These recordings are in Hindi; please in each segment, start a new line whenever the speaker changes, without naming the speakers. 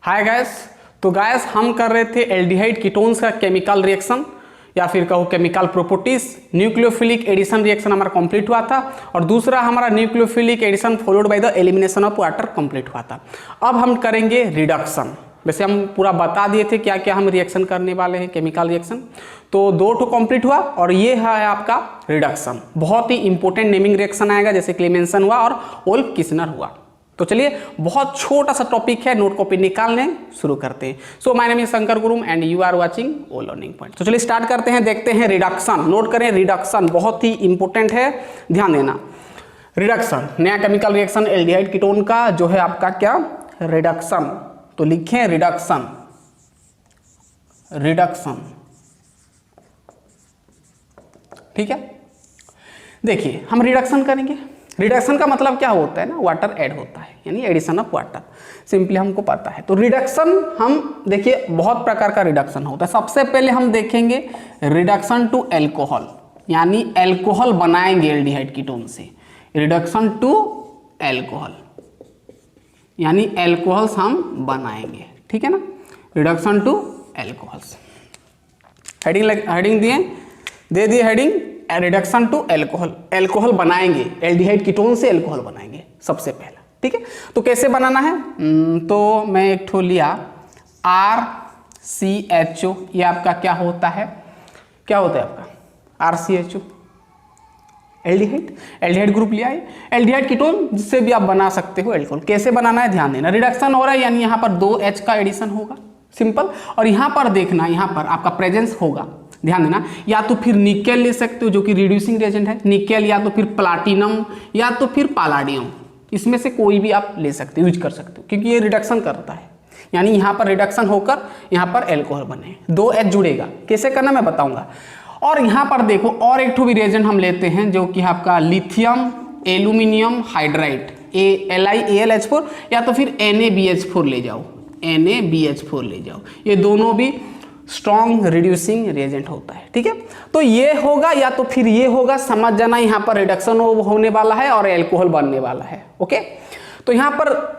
Hi guys. तो गैस हम कर रहे थे एल्डिहाइड कीटोन्स का केमिकल रिएक्शन या फिर कहो chemical properties. Nucleophilic addition reaction हमारा कंप्लीट हुआ था और दूसरा हमारा nucleophilic addition followed by the elimination of water complete हुआ था। अब हम करेंगे रिडक्शन। वैसे हम पूरा बता दिए थे क्या क्या हम रिएक्शन करने वाले हैं, केमिकल रिएक्शन। तो 2 कंप्लीट हुआ और ये है आपका रिडक्शन। बहुत ही इंपॉर्टेंट नेमिंग रिएक्शन आएगा, जैसे क्लेमेंसन हुआ और वोल्फ किस्नर हुआ। तो चलिए बहुत छोटा सा टॉपिक है, नोट कॉपी निकालने शुरू करते हैं। So my name is Shankar गुरुम and you are watching O learning point. तो चलिए स्टार्ट करते हैं, देखते हैं रिडक्शन। नोट करें रिडक्शन बहुत ही इंपॉर्टेंट है, ध्यान देना। रिडक्शन नया केमिकल रिएक्शन एल्डिहाइड कीटोन का जो है आपका क्या रिडक्शन। तो लिखें रिडक्शन। रिडक्शन ठीक है। देखिए हम रिडक्शन करेंगे। रिडक्शन का मतलब क्या होता है ना, वाटर ऐड होता है, यानी एडिशन ऑफ वाटर, सिंपली हमको पता है। तो रिडक्शन हम देखिए बहुत प्रकार का रिडक्शन होता है। सबसे पहले हम देखेंगे रिडक्शन टू एल्कोहल, यानी एल्कोहल बनाएंगे एल्डिहाइड कीटोन से। रिडक्शन टू एल्कोहल यानी एल्कोहल्स हम बनाएंगे, ठीक है ना। रिडक्शन टू एल्कोहल्स, हेडिंग दे दिए heading reduction to alcohol. Alcohol बनाएंगे, एल्डिहाइड कीटोन से एल्कोहल बनाएंगे सबसे पहला, ठीक है। तो कैसे बनाना है, तो मैं एक ठो लिया RCHO। ये आपका क्या होता है, आपका RCHO एल्डिहाइड ग्रुप लिया है। एल्डिहाइड कीटोन जिससे भी आप बना सकते हो एल्कोहल। कैसे बनाना है ध्यान देना। रिडक्शन हो रहा है यानी यहाँ पर 2H का एडिशन होगा, सिंपल। और यहाँ पर देखना, यहाँ पर आपका प्रेजेंस होगा, ध्यान देना। या तो फिर निकेल ले सकते हो जो कि रिड्यूसिंग एजेंट है, निकेल, या तो फिर प्लाटिनम, या तो फिर पैलाडियम। इसमें से कोई भी आप ले सकते हो, यूज कर सकते हो, क्योंकि ये रिडक्शन करता है। यानी यहाँ पर रिडक्शन होकर यहाँ पर एल्कोहल बने, 2H जुड़ेगा। कैसे करना मैं बताऊंगा। और यहाँ पर देखो और एक ठो भी रिएजेंट हम लेते हैं जो कि आपका लिथियम एल्यूमिनियम हाइड्राइड, LiAlH4, या तो फिर NaBH4 ले जाओ, NaBH4 ले जाओ। ये दोनों भी स्ट्रॉन्ग रिड्यूसिंग रिएजेंट होता है, ठीक है। तो ये होगा या तो फिर ये होगा, समझ जाना। यहाँ पर रिडक्शन होने वाला है और एल्कोहल बनने वाला है, ओके। तो यहाँ पर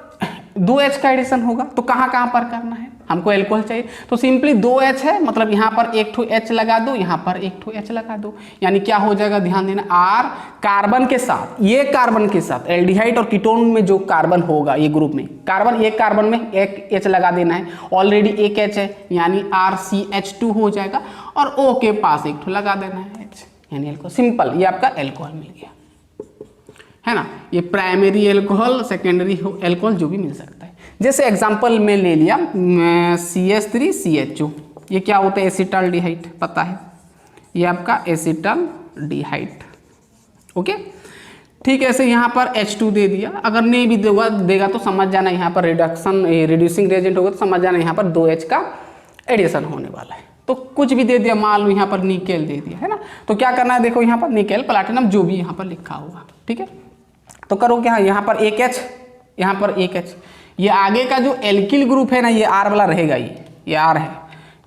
2H का एडिशन होगा, तो कहाँ कहाँ पर करना है, हमको एल्कोहल चाहिए। तो सिंपली 2H है, मतलब यहाँ पर एक ठो H लगा दो, यहाँ पर एक ठो H लगा दो, यानी क्या हो जाएगा ध्यान देना। R कार्बन के साथ, ये कार्बन के साथ एल्डिहाइड और कीटोन में जो कार्बन होगा ये ग्रुप में कार्बन, एक कार्बन में एक H लगा देना है। ऑलरेडी एक H है यानी RCH2 हो जाएगा, और O के पास एक ठो लगा देना है H, यानी एल्कोहल। सिंपल, ये आपका एल्कोहल मिल गया, है ना। ये प्राइमरी एल्कोहल, सेकेंडरी एल्कोहल जो भी मिल सकता है। जैसे एग्जांपल में ले लिया CH3CHO। ये क्या होता है, एसिटाल्डिहाइड, पता है, ये आपका एसिटाल्डिहाइड, ओके। ठीक है, ऐसे यहाँ पर H2 दे दिया। अगर नहीं भी देगा तो समझ जाना यहाँ पर रिड्यूसिंग रिएजेंट होगा, तो समझ जाना यहाँ पर 2H का एडिशन होने वाला है। तो कुछ भी दे दिया, मान लो यहाँ पर निकेल दे दिया, है ना। तो क्या करना है, देखो यहाँ पर निकेल, प्लाटिनम, जो भी यहाँ पर लिखा होगा, ठीक है। तो करो क्या, यहाँ पर एक H, यहाँ पर एक H। ये आगे का जो एल्किल ग्रुप है ना, ये R वाला रहेगा, ये R है,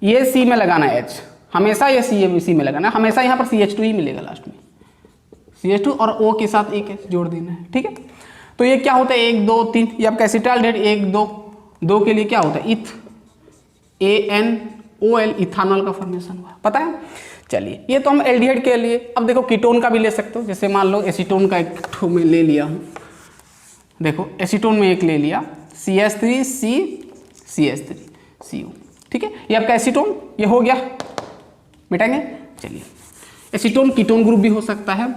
ये C में लगाना है H, हमेशा ये C में लगाना है, हमेशा यहाँ पर CH2 ही मिलेगा लास्ट में, CH2, और O के साथ एक H जोड़ देना है, ठीक है। तो ये क्या होता है, 1 2 3, ये आपका एसिटाल्डिहाइड। 1 2 के लिए क्या होता है, ANOL, इथानॉल का फॉर्मेशन हुआ, पता है। चलिए, ये तो हम एल्डिहाइड के लिए। अब देखो कीटोन का भी ले सकते हो, जैसे मान लो एसीटोन का एक ठो में ले लिया हूँ। देखो एसीटोन में एक ले लिया, CH3CCH3CO, ठीक है। ये आपका एसीटोन, ये हो गया, मिटाएंगे। चलिए, एसीटोन कीटोन ग्रुप भी हो सकता है,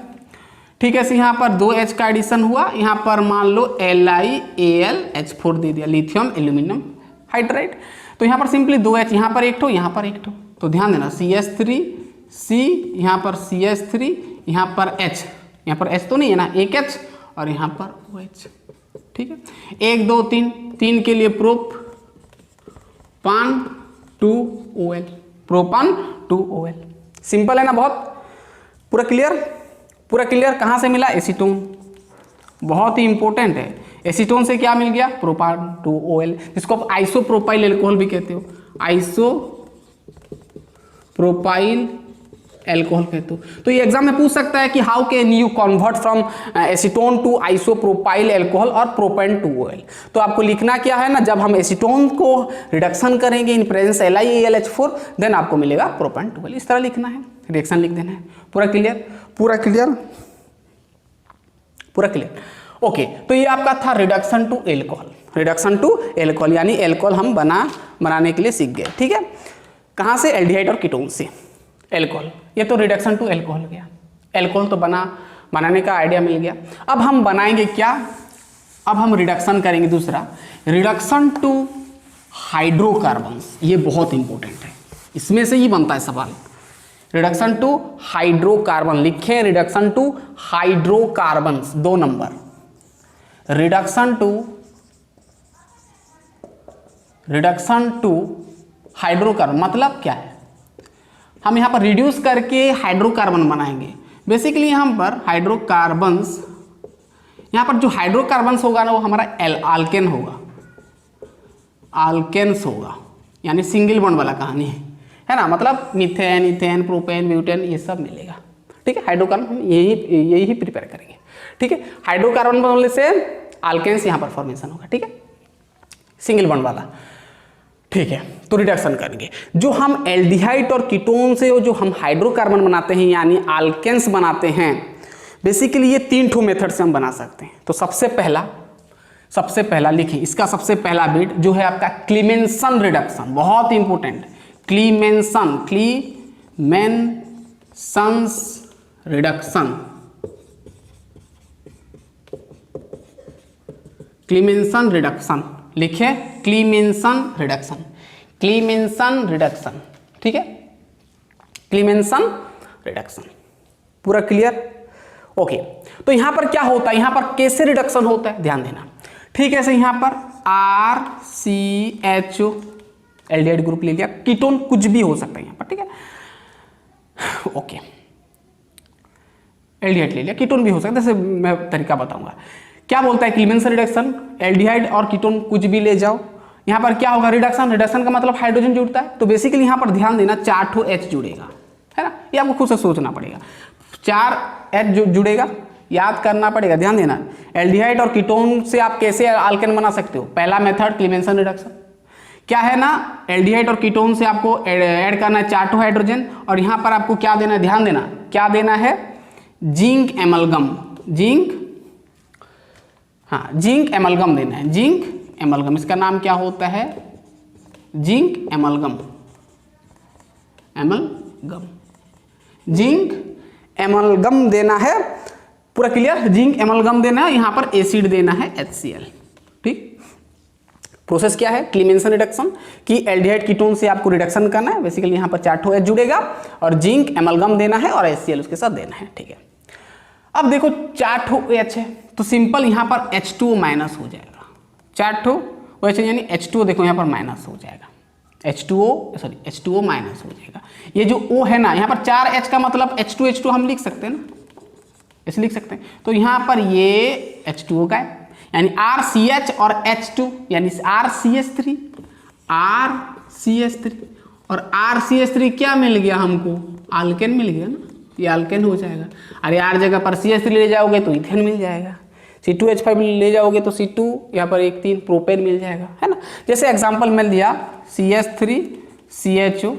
ठीक है। यहाँ पर 2H का एडिशन हुआ, यहाँ पर मान लो LiAlH4 दे दिया, लिथियम एल्यूमिनियम हाइड्राइड। तो यहाँ पर सिंपली 2H, यहाँ पर एक ठो, यहाँ पर एक ठो। तो ध्यान देना, CH3C, यहाँ पर CH3, यहाँ पर H, यहाँ पर H तो नहीं है ना, एक H, और यहाँ पर OH, ठीक है। 1 2 3 के लिए प्रोपान 2OL, प्रोपान 2OL। सिंपल है ना, बहुत पूरा क्लियर। कहाँ से मिला, एसीटोन, बहुत ही इंपॉर्टेंट है। एसीटोन से क्या मिल गया, प्रोपान 2OL, जिसको आप आइसोप्रोपाइल एल्कोहल भी कहते हो, आइसोप्रोपाइल एल्कोहल कहते हो। तो ये एग्जाम में पूछ सकता है कि how can you convert from acetone to isopropyl alcohol और प्रोपेन टू ऑयल। तो आपको लिखना क्या है ना, जब हम एसीटोन को रिडक्शन करेंगे इन प्रेजेंस LiAlH4 देन आपको मिलेगा प्रोपेन टू ऑयल। इस तरह लिखना है, रिएक्शन लिख देना है। पूरा क्लियर, पूरा क्लियर, पूरा क्लियर। ओके, तो ये आपका था reduction to alcohol, reduction to alcohol यानी एल्कोहल हम बनाने के लिए सीख गए। ठीक है, कहाँ से? एल्डिहाइड और कीटोन से एल्कोहल। ये तो रिडक्शन टू एल्कोहल गया, एल्कोहल तो बनाने का आइडिया मिल गया। अब हम बनाएंगे क्या? अब हम रिडक्शन करेंगे दूसरा, रिडक्शन टू हाइड्रोकार्बन्स। ये बहुत इंपॉर्टेंट है, इसमें से ही बनता है सवाल। रिडक्शन टू हाइड्रोकार्बन लिखें, रिडक्शन टू हाइड्रोकार्बन्स 2 नंबर। रिडक्शन टू हाइड्रोकार्बन मतलब क्या है? हम यहाँ पर रिड्यूस करके हाइड्रोकार्बन बनाएंगे। बेसिकली यहाँ पर हाइड्रोकार्बन्स, यहाँ पर जो हाइड्रोकार्बन्स होगा ना वो हमारा आल्केन होगा, आल्केन्स होगा, यानी सिंगल बॉन्ड वाला कहानी है ना। मतलब मीथेन, इथेन, प्रोपेन, ब्यूटेन ये सब मिलेगा। ठीक है, हाइड्रोकार्बन हम यही प्रिपेयर करेंगे। ठीक है, हाइड्रोकार्बन बनने से आल्केन्स यहाँ पर फॉर्मेशन होगा। ठीक है, सिंगल बॉन्ड वाला। ठीक है, तो रिडक्शन करेंगे। जो हम एल्डिहाइड और कीटोन से जो हम हाइड्रोकार्बन बनाते हैं यानी आल्केन्स बनाते हैं, बेसिकली ये 3 ठो मेथड से हम बना सकते हैं। तो सबसे पहला लिखें, इसका सबसे पहला बिट जो है आपका क्लीमेंसन रिडक्शन, बहुत इंपॉर्टेंट। क्लीमेंसन रिडक्शन, क्लीमेंसन रिडक्शन लिखे, क्लीमेंसन रिडक्शन। ठीक है, क्लीमेंसन रिडक्शन। पूरा क्लियर? ओके, तो यहां पर क्या होता है, यहां पर कैसे रिडक्शन होता है ध्यान देना। ठीक है, यहां पर RCHO एल्डिहाइड ग्रुप ले लिया, कीटोन कुछ भी हो सकता है यहां पर। ठीक है, ओके, एल्डिहाइड ले लिया, कीटोन भी हो सकता है, जैसे मैं तरीका बताऊंगा। क्या बोलता है क्लीमेंसन रिडक्शन, एल्डिहाइड और कीटोन कुछ भी ले जाओ। यहाँ पर क्या होगा रिडक्शन का मतलब हाइड्रोजन जुड़ता है। तो बेसिकली यहाँ पर ध्यान देना 4 ठो H जुड़ेगा, है ना। ये आपको खुद से सोचना पड़ेगा, 4 H जुड़ेगा, याद करना पड़ेगा, ध्यान देना। एल्डिहाइड और कीटोन से आप कैसे आल्केन बना सकते हो? पहला मेथड क्लीमेंसन रिडक्शन। क्या है ना, एल्डिहाइड और कीटोन से आपको ऐड करना है 4 ठो हाइड्रोजन, और यहाँ पर आपको क्या देना है, ध्यान देना, क्या देना है? जिंक एमलगम, जिंक एमलगम देना है, जिंक एमलगम। इसका नाम क्या होता है? जिंक एमलगम, जिंक एमलगम देना है। पूरा क्लियर? जिंक एमलगम देना है, यहां पर एसिड देना है HCl। ठीक, प्रोसेस क्या है? क्लीमेंसन रिडक्शन की एल्डिहाइड कीटोन से आपको रिडक्शन करना है। बेसिकली यहां पर 4 ठो H जुड़ेगा और जिंक एमलगम देना है और HCl उसके साथ देना है। ठीक है, अब देखो 4 ठो H है तो सिंपल यहाँ पर H2O माइनस हो जाएगा। 4 ठो OH यानी H2O देखो यहाँ पर माइनस हो जाएगा, H2O माइनस हो जाएगा। ये जो O है ना, यहाँ पर 4 H का मतलब H2 हम लिख सकते हैं ना, ऐसे लिख सकते हैं। तो यहाँ पर ये H2O का है यानी RCH और H2 यानी RCH3 और RCH3 क्या मिल गया हमको? आल्केन मिल गया ना, ये आल्केन हो जाएगा। अरे यार जगह पर CH3 ले जाओगे तो इथेन मिल जाएगा, C2H5 ले जाओगे तो C2, यहाँ पर 1 3 प्रोपेन मिल जाएगा, है ना। जैसे एग्जांपल में दिया CH3 CHO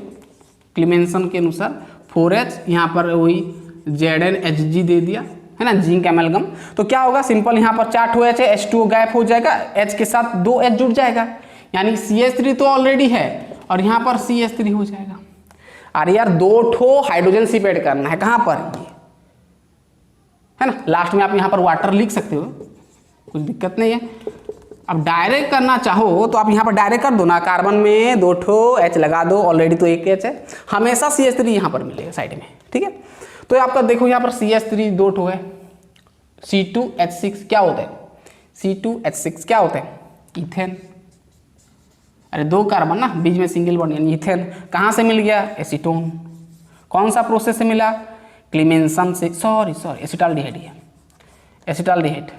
क्लीमेंसन के अनुसार 4H, यहाँ पर वही ZnHG दे दिया, है ना, जिंक एमलगम। तो क्या होगा सिंपल, यहाँ पर 4 ठो H है, H2O गायब हो जाएगा, H के साथ 2 H जुड़ जाएगा यानी CH3 तो ऑलरेडी है और यहाँ पर CH3 हो जाएगा। अरे यार 2 ठो हाइड्रोजन शिप ऐड करना है, कहाँ पर? ये है ना, लास्ट में आप यहाँ पर वाटर लिख सकते हो, कुछ दिक्कत नहीं है। अब डायरेक्ट करना चाहो तो आप यहाँ पर डायरेक्ट कर दो ना, कार्बन में 2 ठो H लगा दो, ऑलरेडी तो 1 H है, हमेशा CH3 यहाँ पर मिलेगा साइड में। ठीक है, तो आपका देखो यहाँ पर CH3 2 ठो है, C2H6 क्या होता है? C2H6 क्या होता है? इथेन। अरे 2 कार्बन ना, बीच में सिंगल बॉन्ड यानी इथेन। कहाँ से मिल गया? एसीटोन। कौन सा प्रोसेस से मिला? क्लीमेंसन से, सॉरी एसिटाल्डिहाइड है, एसिटाल्डिहाइड।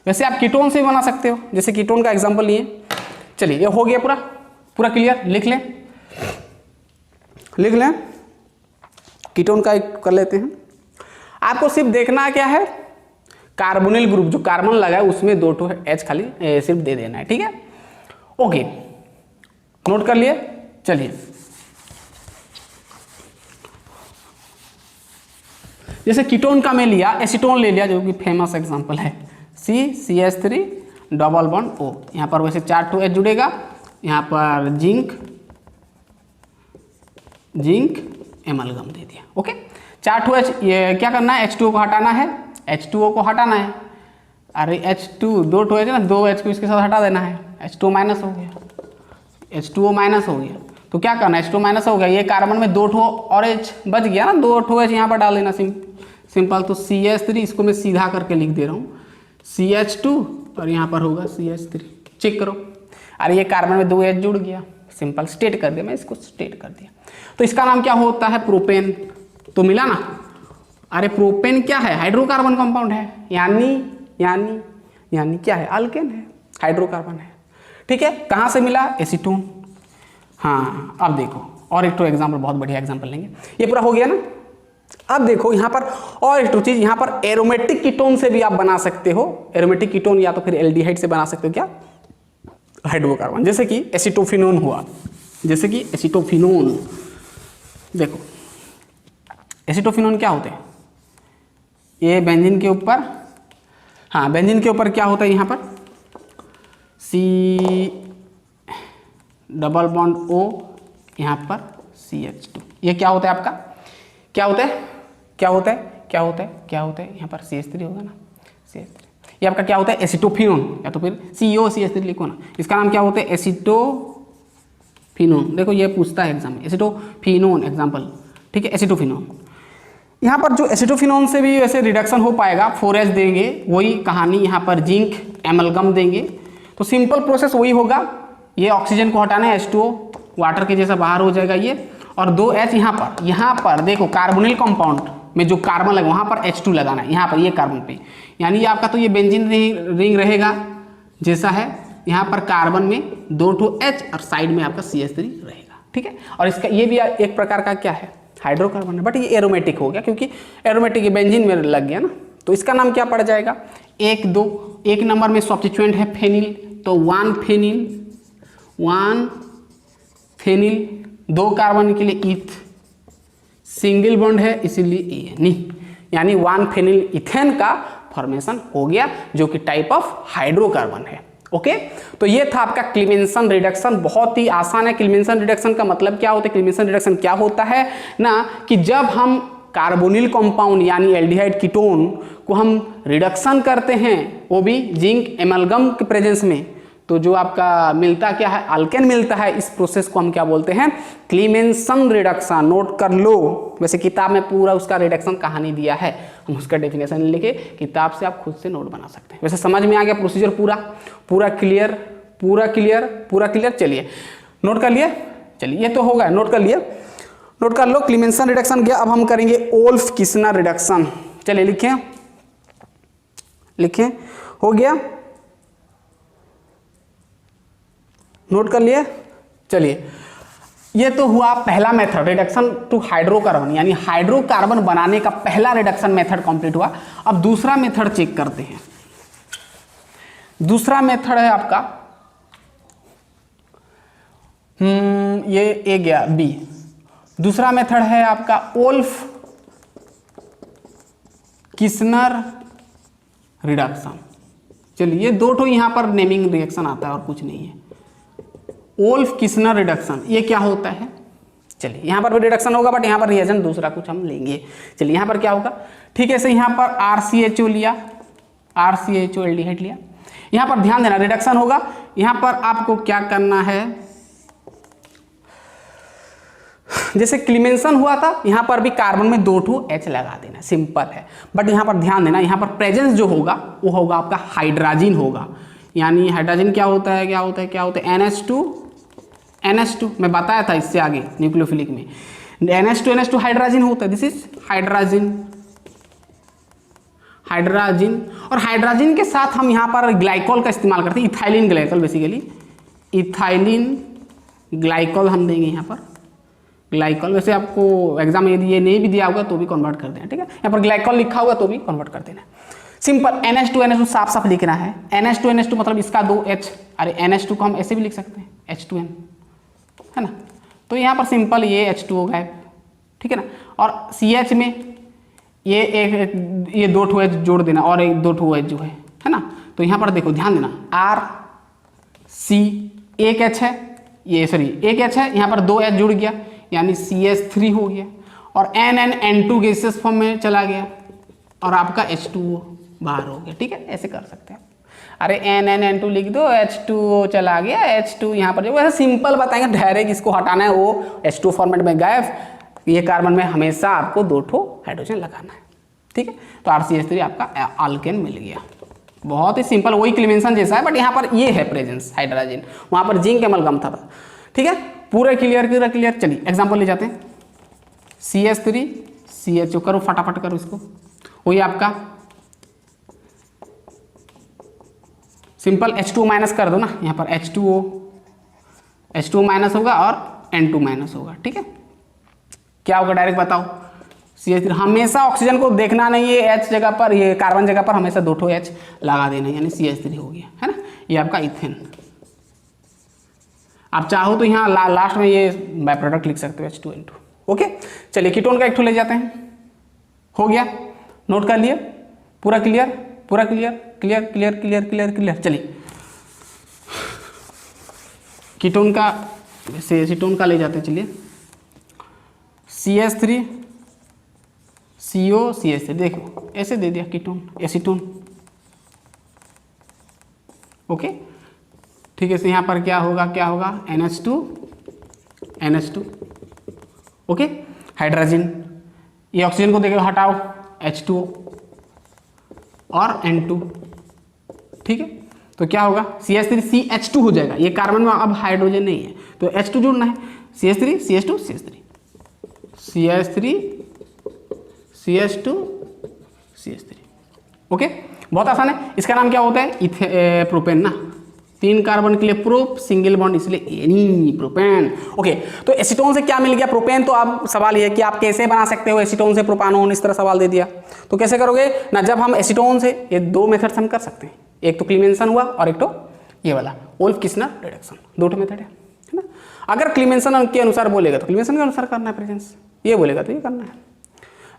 वैसे आप कीटोन से बना सकते हो, जैसे कीटोन का एग्जांपल लिए। चलिए ये हो गया पूरा, पूरा क्लियर? लिख लें। कीटोन का एक कर लेते हैं। आपको सिर्फ देखना क्या है, कार्बोनिल ग्रुप जो कार्बन लगा है उसमें 2 ठो H खाली सिर्फ दे देना है, ठीक है? ओके, नोट कर लिए। चलिए, जैसे कीटोन का मैं लिया, एसीटोन ले लिया जो कि फेमस एग्जांपल है, CH3 डबल बॉन्ड O। यहाँ पर वैसे 4 ठो H जुड़ेगा, यहाँ पर जिंक एमलगम दे दिया। ओके, 4 ठो H, ये क्या करना है, H2O को हटाना है, H2O को हटाना है। अरे H2 2 ठो H ना, 2 H को इसके साथ हटा देना है, H2O माइनस हो गया, H2O माइनस हो गया। तो क्या करना है, H2O माइनस हो गया, ये कार्बन में 2 ठो और H बच गया ना, 2 ठो H यहाँ पर डाल देना सिंपल। तो CH3 इसको मैं सीधा करके लिख दे रहा हूँ, CH2 और यहाँ पर होगा CH3। चेक करो, अरे ये कार्बन में 2 H जुड़ गया, सिंपल स्टेट कर दिया, मैं इसको स्टेट कर दिया। तो इसका नाम क्या होता है, प्रोपेन। तो मिला ना। अरे प्रोपेन क्या है, हाइड्रोकार्बन कंपाउंड है, यानी क्या है, अल्केन है, हाइड्रोकार्बन है, ठीक है? कहाँ से मिला, एसीटोन। हाँ, अब देखो और एक तो एग्जाम्पल, बहुत बढ़िया एग्जाम्पल लेंगे। ये पूरा हो गया ना। अब देखो यहाँ पर और एक तो चीज, यहाँ पर एरोमेटिक कीटोन से भी आप बना सकते हो। एरोमेटिक कीटोन या तो फिर एल्डिहाइड से बना सकते हो, क्या, हाइड्रोकार्बन। जैसे कि एसिटोफिनोन हुआ, जैसे कि एसिटोफिनोन। देखो एसिटोफिनोन क्या होते हैं, ये बेंजीन के ऊपर, हाँ बेंजीन के ऊपर क्या होता है, यहाँ पर C डबल बॉन्ड O, यहाँ पर CH2। ये क्या होता है आपका, क्या होता है, यहाँ पर CH3 होगा ना, CH3। ये आपका क्या होता है, एसिटोफिनोन, या तो फिर COCH3 लिखो ना। इसका नाम क्या होता है, एसिटोफिनोन। देखो ये पूछता है एग्जाम में, एसिटोफिनोन एग्जाम्पल, ठीक है, एसिटोफिनोन। यहाँ पर जो एसिटोफिनोन से भी वैसे रिडक्शन हो पाएगा, 4H देंगे, वही कहानी, यहाँ पर जिंक एमलगम देंगे। तो सिंपल प्रोसेस वही होगा, ये ऑक्सीजन को हटाना है, H2O वाटर के जैसा बाहर हो जाएगा ये, और 2H यहाँ पर देखो कार्बोनिल कंपाउंड में जो कार्बन लगा वहाँ पर H2 लगाना है, यहाँ पर ये कार्बन पे, यानी ये आपका तो ये बेंजीन रिंग रहेगा जैसा है, यहाँ पर कार्बन में 2 ठो H और साइड में आपका CH3 रहेगा, ठीक है? और इसका ये भी एक प्रकार का क्या है, हाइड्रोकार्बन है, बट ये एरोमेटिक हो गया, क्योंकि एरोमेटिक बेंजीन में लग गया ना। तो इसका नाम क्या पड़ जाएगा, 1 नंबर में सब्स्टिट्यूएंट है फेनिल, तो 1 फेनिल, 2 कार्बन के लिए ईथ, सिंगल बॉन्ड है इसीलिए नहीं, यानी 1 फेनिल इथेन का फॉर्मेशन हो गया, जो कि टाइप ऑफ हाइड्रोकार्बन है। ओके, तो ये था आपका क्लीमेंसन रिडक्शन। बहुत ही आसान है। क्लीमेंसन रिडक्शन का मतलब क्या होता है, क्लीमेंसन रिडक्शन क्या होता है ना, कि जब हम कार्बोनिल कंपाउंड यानी एल्डिहाइड कीटोन को हम रिडक्शन करते हैं, वो भी जिंक एमलगम के प्रेजेंस में, तो जो आपका मिलता क्या है, अल्केन मिलता है। इस प्रोसेस को हम क्या बोलते हैं, क्लीमेंसन रिडक्शन। नोट कर लो, वैसे किताब में पूरा उसका रिडक्शन कहानी दिया है, हम उसका डेफिनेशन लेके किताब से आप खुद से नोट बना सकते हैं। वैसे समझ में आ गया प्रोसीजर, पूरा क्लियर। चलिए नोट कर लिए, चलिए ये तो होगा, नोट कर लिए, नोट कर लो। क्लीमेंसन रिडक्शन गया, अब हम करेंगे ओल्फ किस्नर रिडक्शन। चलिए लिखें, हो गया, नोट कर लिए। चलिए ये तो हुआ पहला मेथड, रिडक्शन टू हाइड्रोकार्बन, यानी हाइड्रोकार्बन बनाने का पहला रिडक्शन मेथड कंप्लीट हुआ। अब दूसरा मेथड चेक करते हैं। दूसरा मेथड है आपका ये ए गया बी। दूसरा मेथड है आपका ओल्फ किस्नर रिडक्शन। चलिए 2 ठो यहाँ पर नेमिंग रिएक्शन आता है और कुछ नहीं है। ओल्फ किस्नर रिडक्शन ये क्या होता है, चलिए यहाँ पर भी रिडक्शन होगा, बट यहाँ पर रिएजेंट दूसरा कुछ हम लेंगे। चलिए यहाँ पर क्या होगा, ठीक है, से यहाँ पर RCHO लिया, RCHO एल्डिहाइड लिया। यहाँ पर ध्यान देना रिडक्शन होगा, यहाँ पर आपको क्या करना है, जैसे क्लीमेंसन हुआ था, यहाँ पर भी कार्बन में 2 ठो H लगा देना, सिंपल है। बट यहाँ पर ध्यान देना, यहाँ पर प्रेजेंस जो होगा वो होगा आपका हाइड्रोजन होगा। यानी हाइड्रोजन क्या होता है NH2 मैं बताया था इससे आगे न्यूक्लियोफिलिक में, NH2 हाइड्रोजन होता है। दिस इज हाइड्रोजन, और हाइड्रोजन के साथ हम यहाँ पर ग्लाइकोल का इस्तेमाल करते हैं, ethylene glycol, basically ethylene glycol हम देंगे यहाँ पर, ग्लाइकॉल। वैसे आपको एग्जाम यदि ये नहीं भी दिया होगा तो भी कन्वर्ट कर देना, ठीक है। यहाँ पर ग्लाइकॉल लिखा होगा तो भी कन्वर्ट कर देना। सिंपल NH2 साफ साफ लिखना है। NH2 मतलब इसका 2H, अरे NH2 को हम ऐसे भी लिख सकते हैं H2N, है ना। तो यहाँ पर सिंपल ये H2O गायब, ठीक है ना। और CH में ये ये 2 H जोड़ देना और एक 2 H जो है ना। तो यहाँ पर देखो ध्यान देना, RC एक H है, ये सॉरी एक H है, यहाँ पर 2 H जुड़ गया यानी CH3 हो गया, और N2 गैसेस फॉर्म में चला गया और आपका H2O बाहर हो गया, ठीक है। ऐसे कर सकते हैं। अरे N2 लिख दो, H2O चला गया, H2 यहाँ पर जो वैसे सिंपल बताएंगे, डायरेक्ट इसको हटाना है वो H2 फॉर्मेट में गायब। ये कार्बन में हमेशा आपको 2 हाइड्रोजन लगाना है, ठीक है। तो RCH3 आपका अल्केन मिल गया। बहुत ही सिंपल, वही क्लीमेंसन जैसा है, बट यहाँ पर ये है प्रेजेंस हाइड्रोजन, वहाँ पर जिंक एमलगम था, ठीक है। पूरा क्लियर। चलिए एग्जाम्पल ले जाते हैं। CH3 CHO करो, फटाफट करो इसको। वही आपका सिंपल H2O माइनस कर दो ना, यहाँ पर H2O माइनस होगा और N2 माइनस होगा, ठीक है। क्या होगा डायरेक्ट बताओ। CH3 हमेशा ऑक्सीजन को देखना नहीं है, H जगह पर, ये कार्बन जगह पर हमेशा 2 H लगा देना, यानी CH3 हो गया, है ना। ये आपका इथेन। आप चाहो तो यहाँ लास्ट में ये बाय प्रोडक्ट लिख सकते हो H2N2, ओके। चलिए कीटोन का एक ठो ले जाते हैं। हो गया, नोट कर लिए, पूरा क्लियर। चलिए कीटोन का, वैसे एसीटोन का ले जाते हैं। चलिए CH3 CO CH3, देखो ऐसे दे दिया कीटोन, एसीटोन, ओके, ठीक है। यहाँ पर क्या होगा NH2 ओके, हाइड्रोजन, ये ऑक्सीजन को देखो हटाओ, H2O और N2, ठीक है। तो क्या होगा, CH3 CH2 हो जाएगा, ये कार्बन में अब हाइड्रोजन नहीं है तो H2 जोड़ना है, CH3 CH2 CH3 ओके। बहुत आसान है। इसका नाम क्या होता है, प्रोपेन ना, 3 कार्बन के लिए प्रोप, सिंगल बॉन्ड इसलिए एनी, प्रोपेन, ओके। तो एसीटोन से क्या मिल गया, प्रोपेन। तो अब सवाल ये है कि आप कैसे बना सकते हो एसीटोन से प्रोपानोन, इस तरह सवाल दे दिया तो कैसे करोगे ना। जब हम एसीटोन से, ये 2 मेथड हम कर सकते हैं, एक तो क्लीमेंसन हुआ और एक तो ये वाला वोल्फ-किस्नर रिडक्शन, 2 मेथड है ना। अगर क्लीमेंसन के अनुसार बोलेगा तो क्लीमेंसन के अनुसार करना है प्रेजेंस, ये बोलेगा तो ये करना है।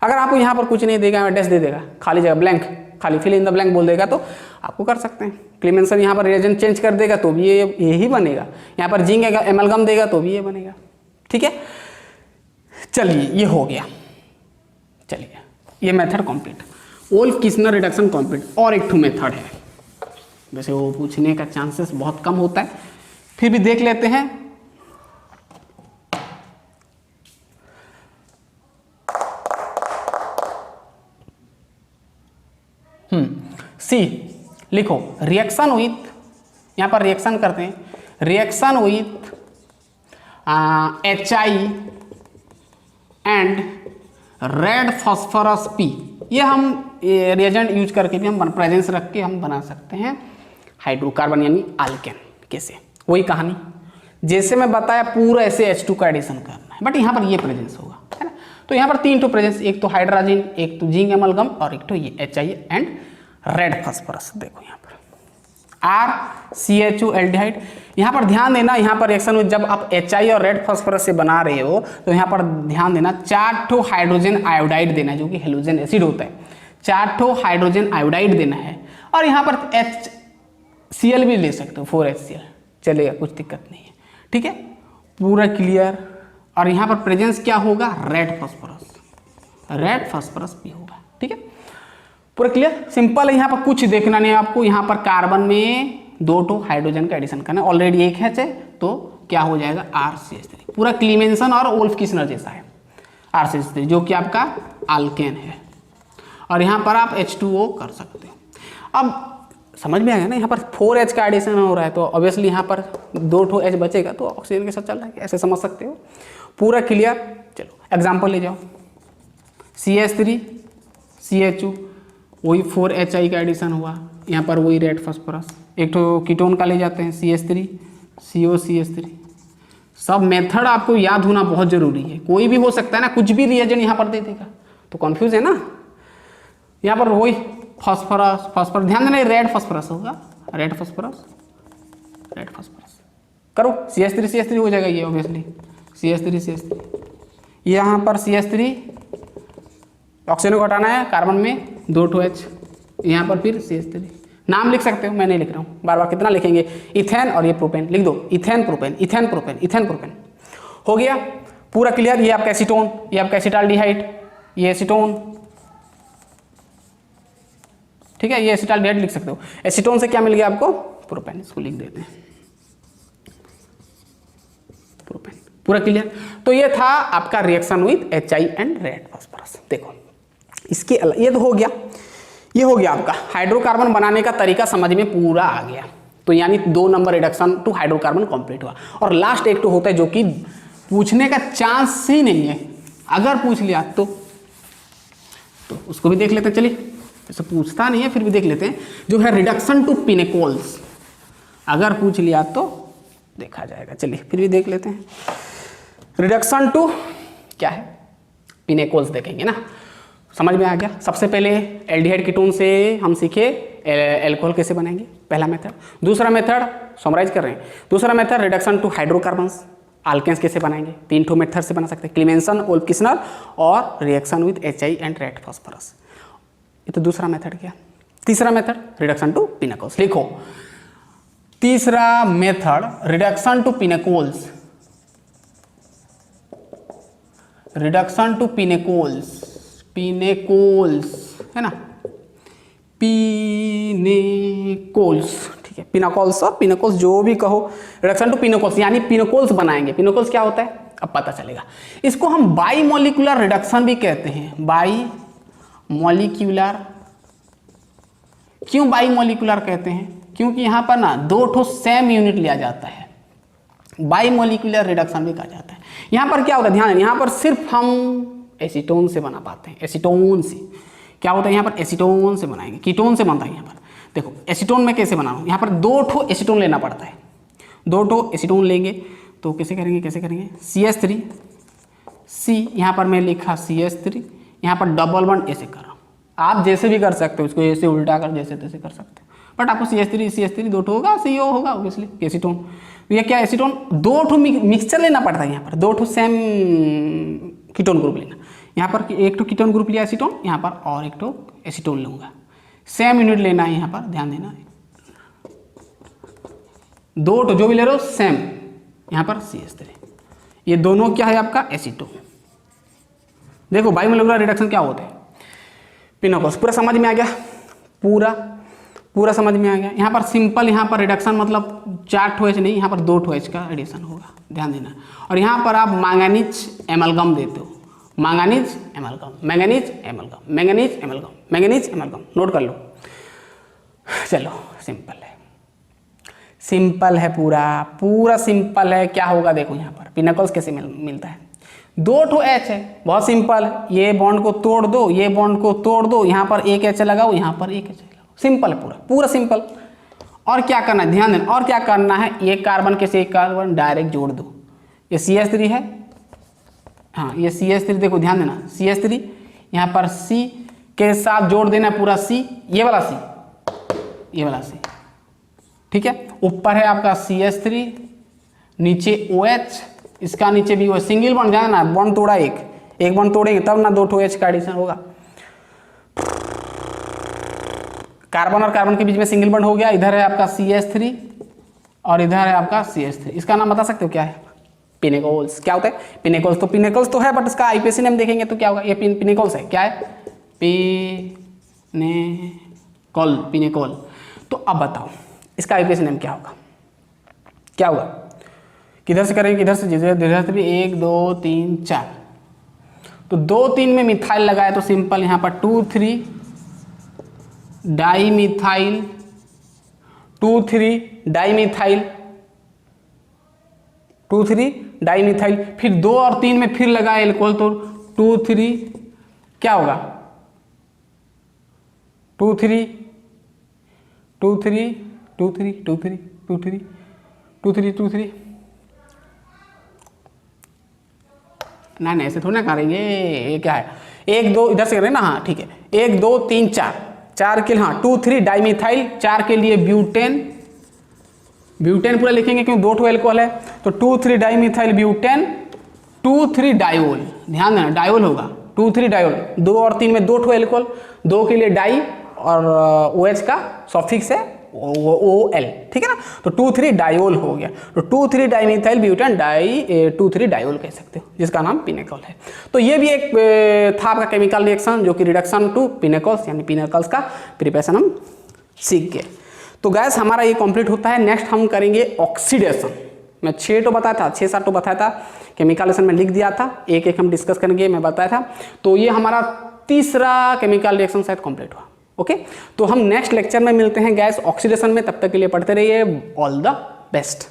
अगर आपको यहाँ पर कुछ नहीं देगा, डैश दे देगा, खाली जगह ब्लैंक, खाली फिल इन द ब्लैंक बोल देगा तो आपको कर सकते हैं। क्लीमेंसन यहाँ पर रिएजेंट चेंज कर देगा तो भी ये ही बनेगा, यहाँ पर जिंक एमलगम देगा तो भी ये बनेगा, ठीक है। चलिए ये हो गया, चलिए ये मेथड कंप्लीट, वोल्फ-किस्नर रिडक्शन कंप्लीट। और एक ठो मेथड है, वैसे वो पूछने का चांसेस बहुत कम होता है, फिर भी देख लेते हैं। सी लिखो, रिएक्शन विथ, यहाँ पर रिएक्शन करते हैं, reaction with HI and red phosphorus P। ये हम रिएजेंट यूज करके भी हम प्रेजेंस रख के हम बना सकते हैं हाइड्रोकार्बन यानी अल्केन। कैसे, वही कहानी जैसे मैं बताया, पूरा ऐसे H2 का एडिशन करना है, बट यहाँ पर ये प्रेजेंस होगा, है ना। तो यहाँ पर 3 ठो प्रेजेंस, एक तो हाइड्रोजन, एक तो जिंक एमलगम और एक तो ये HI एंड रेड फास्फोरस। देखो यहाँ पर RCHO एल्डिहाइड। यहाँ पर ध्यान देना, यहाँ पर रिएक्शन में जब आप HI और रेड फास्फोरस से बना रहे हो तो यहाँ पर ध्यान देना 4 ठो हाइड्रोजन आयोडाइड देना है, जो कि हेलोजन एसिड होता है। 4 ठो हाइड्रोजन आयोडाइड देना है, और यहाँ पर HCl भी ले सकते हो, 4HCl चलेगा, कुछ दिक्कत नहीं है, ठीक है। पूरा क्लियर। और यहाँ पर प्रेजेंस क्या होगा, रेड फास्फोरस भी होगा, ठीक है। पूरा क्लियर, सिंपल है। यहाँ पर कुछ देखना नहीं है आपको, यहाँ पर कार्बन में 2 ठो हाइड्रोजन का एडिशन करना है, ऑलरेडी एक है तो क्या हो जाएगा RCH3। पूरा क्लीमेंसन और वोल्फ-किस्नर जैसा है RCH3, जो कि आपका अल्केन है, और यहाँ पर आप H2O कर सकते हो। अब समझ में आ गया ना, यहाँ पर 4H का एडिशन हो रहा है तो ऑब्वियसली यहाँ पर 2 ठो H बचेगा तो ऑक्सीजन के साथ चल रहा है, ऐसे समझ सकते हो। पूरा क्लियर। चलो एग्जाम्पल ले जाओ, CH3 CHO, वही 4HI का एडिशन हुआ, यहाँ पर वही रेड फास्फोरस। एक तो कीटोन का ले जाते हैं, CH3 CO CH3, सब मेथड आपको याद होना बहुत जरूरी है, कोई भी हो सकता है ना, कुछ भी रिएजेंट यहाँ पर दे देगा तो कंफ्यूज है ना। यहाँ पर वही फास्फोरस, फास्फोरस ध्यान देना, रेड फास्फोरस होगा, रेड फास्फोरस, रेड फास्फोरस करो, CH3 हो जाएगा ये ऑब्वियसली, CH3 यहाँ पर CH3 ऑक्सीजन को हटाना है, कार्बन में 2 H, यहाँ पर फिर CH3 नाम लिख सकते हो, मैं नहीं लिख रहा हूँ, बार बार कितना लिखेंगे, इथेन और ये प्रोपेन लिख दो, ethane propane, ethane propane, ethane propane हो गया पूरा क्लियर। ये आपका एसीटोन, ये आपका एसिटाल्डिहाइड, ये एसीटोन, ठीक है, ये एसिटाल्डिहाइड लिख सकते हो। एसीटोन से क्या मिल गया आपको, प्रोपेन, इसको लिख देते हैं प्रोपेन, पूरा क्लियर। तो ये था आपका reaction with HI and red phosphorus. देखो इसके ये तो हो गया, ये हो गया आपका हाइड्रोकार्बन बनाने का तरीका समझ में पूरा आ गया। तो यानी 2 नंबर रिडक्शन टू हाइड्रोकार्बन कंप्लीट हुआ। और लास्ट एक तो होता है जो कि पूछने का चांस ही नहीं है, अगर पूछ लिया तो उसको भी देख लेते हैं। चलिए, ऐसे पूछता नहीं है फिर भी देख लेते हैं, जो है रिडक्शन टू पिनेकोल्स, अगर पूछ लिया तो देखा जाएगा। चलिए फिर भी देख लेते हैं, रिडक्शन टू क्या है, पिनेकोल्स देखेंगे ना, समझ में आ गया। सबसे पहले एल्डिहाइड कीटोन से हम सीखे एल्कोहल कैसे बनाएंगे, पहला मेथड। दूसरा मेथड समराइज कर रहे हैं, दूसरा मेथड रिडक्शन टू हाइड्रोकार्बन्स, आल्केन्स कैसे बनाएंगे, 3 ठो मेथड से बना सकते हैं, क्लीमेंसन, ओल्फ-किस्नर और reaction with HI and red phosphorus. ये तो दूसरा मेथड गया। तीसरा मेथड रिडक्शन टू पिनेकोल्स, लिखो तीसरा method reduction to pinacols, reduction to pinacols, pinacols है ना, पिनेकोल्स, ठीक है, पिनाकोल्स और पिनेकोल्स जो भी कहो, रिडक्शन टू पिनेकोल्स यानी पिनेकोल्स बनाएंगे। पिनेकोल्स क्या होता है अब पता चलेगा। इसको हम बाई मॉलिक्यूलर रिडक्शन भी कहते हैं, बाई मॉलिक्यूलर। क्यों बाई मॉलिक्यूलर कहते हैं, क्योंकि यहाँ पर ना 2 ठो सेम यूनिट लिया जाता है, बाई मॉलिक्यूलर रिडक्शन भी कहा जाता है। यहाँ पर क्या होता है, ध्यान, यहाँ पर सिर्फ हम एसीटोन से बना पाते हैं, एसीटोन से क्या होता है, यहाँ पर एसीटोन से बनाएंगे, कीटोन से बनता है। यहाँ पर देखो एसीटोन में कैसे बनाऊँ, यहाँ पर 2 ठो एसीटोन लेना पड़ता है, 2 ठो एसीटोन लेंगे तो कैसे करेंगे, कैसे करेंगे, CH3 C, यहाँ पर मैं लिखा CH3, यहाँ पर डबल बॉन्ड ऐसे कर रहा हूँ, आप जैसे भी कर सकते हो, इसको ऐसे उल्टा कर जैसे तैसे कर सकते हो, बट आपको CH3 2 ठो होगा, CO होगा ऑब्वियसली, एसीटोन। तो ये क्या एसीटोन, 2 ठो मिक्सचर लेना पड़ता है, यहाँ पर 2 ठो सेम कीटोन ग्रुप लेना, यहाँ पर एक तो कीटोन ग्रुप लिया एसीटोन, यहाँ पर और एक तो एसीटोन लूँगा, सेम यूनिट लेना है, यहाँ पर ध्यान देना है, 2 तो जो भी ले रहे हो सेम, यहाँ पर CH3, ये दोनों क्या है आपका एसीटोन। देखो बायोमोलिकुलर रिडक्शन क्या होता है, पिनेकोल्स, पूरा समझ में आ गया, पूरा समझ में आ गया। यहाँ पर सिंपल, यहाँ पर रिडक्शन मतलब 4 ठो H नहीं, यहाँ पर 2 ठो H का एडिशन होगा, ध्यान देना। और यहाँ पर आप मैंगनीज एमलगम देते हो, manganese amalgam, manganese amalgam, manganese amalgam, manganese amalgam, note कर लो। चलो सिंपल है, सिंपल है, पूरा सिंपल है। क्या होगा देखो, यहाँ पर पिनेकोल्स कैसे मिलता है, 2 ठो H है, बहुत सिंपल, ये बॉन्ड को तोड़ दो, ये बॉन्ड को तोड़ दो, यहाँ पर एक H लगाओ, यहाँ पर एक H लगाओ, सिंपल है, पूरा सिंपल। और क्या करना है, ध्यान देना, और क्या करना है, ये कार्बन के से एक कार्बन डायरेक्ट जोड़ दो, ये CH3 है, हाँ ये CH3 देखो ध्यान देना, CH3 यहाँ पर C के साथ जोड़ देना पूरा C, ये वाला C, ये वाला C, ठीक है। ऊपर है आपका CH3, नीचे OH, इसका नीचे भी वो सिंगल बॉन्ड, जाना ना, बॉन्ड तोड़ा, एक बॉन्ड तोड़ेंगे तब ना 2 ठो H का एडिशन होगा। कार्बन और कार्बन के बीच में सिंगल बॉन्ड हो गया, इधर है आपका CH3 और इधर है आपका CH3, इसका नाम बता सकते हो क्या है, पिनेकोल्स। क्या होता है पिनेकोल्स तो है, बट इसका IPSC नेम देखेंगे तो क्या होगा, ये पिनेकोल्स है, क्या है पिनेकोल। तो अब बताओ इसका IPSC नेम क्या होगा, क्या होगा, किधर से करेंगे, किधर से, जिधर से भी 1 2 3 4, तो 2 3 में मिथाइल लगाए तो सिंपल, यहाँ पर 2 3 डाईमिथाइल, 2 3 डाईमिथाइल, 2 3 डाईमिथाइल, फिर 2 और 3 में फिर लगा एल्कोहल तो 2 3 क्या होगा, 2 3 2 3 2 3 2 3 2 3 2 3 2 3 नहीं ऐसे थोड़ी ना करेंगे, ये क्या है, 1 2 इधर से करें ना, हाँ ठीक है, 1 2 3 4, 4 के लिए हाँ 2 3 डाइमिथाइल, 4 के लिए ब्यूटेन, ब्यूटेन पूरा लिखेंगे क्योंकि 2 अल्कोहल है, तो 2 3 डाइमिथाइल ब्यूटेन, 2 3 डायोल, ध्यान देना डायोल होगा, 2 3 डायोल, 2 और 3 में 2 अल्कोहल, 2 के लिए डाई और OH का सॉफिक्स है OL, ठीक है ना, तो 2 3 डायोल हो गया, तो 2 3 डाइमिथाइल ब्यूटेन 2 3 डायोल कह सकते हो, जिसका नाम पिनेकॉल है। तो ये भी एक था आपका केमिकल रिएक्शन, जो कि रिडक्शन टू पिनेकॉल्स यानी पिनेकॉल्स का प्रिपरेशन हम सीख गए। तो गैस हमारा ये कंप्लीट होता है। नेक्स्ट हम करेंगे ऑक्सीडेशन। मैं 6 तो बताया था, 6-7 तो बताया था, केमिकल रिएक्शन में लिख दिया था, एक एक हम डिस्कस करेंगे, मैं बताया था। तो ये हमारा तीसरा केमिकल रिएक्शन शायद कंप्लीट हुआ। ओके, तो हम नेक्स्ट लेक्चर में मिलते हैं गैस ऑक्सीडेशन में, तब तक के लिए पढ़ते रहिए। All the best.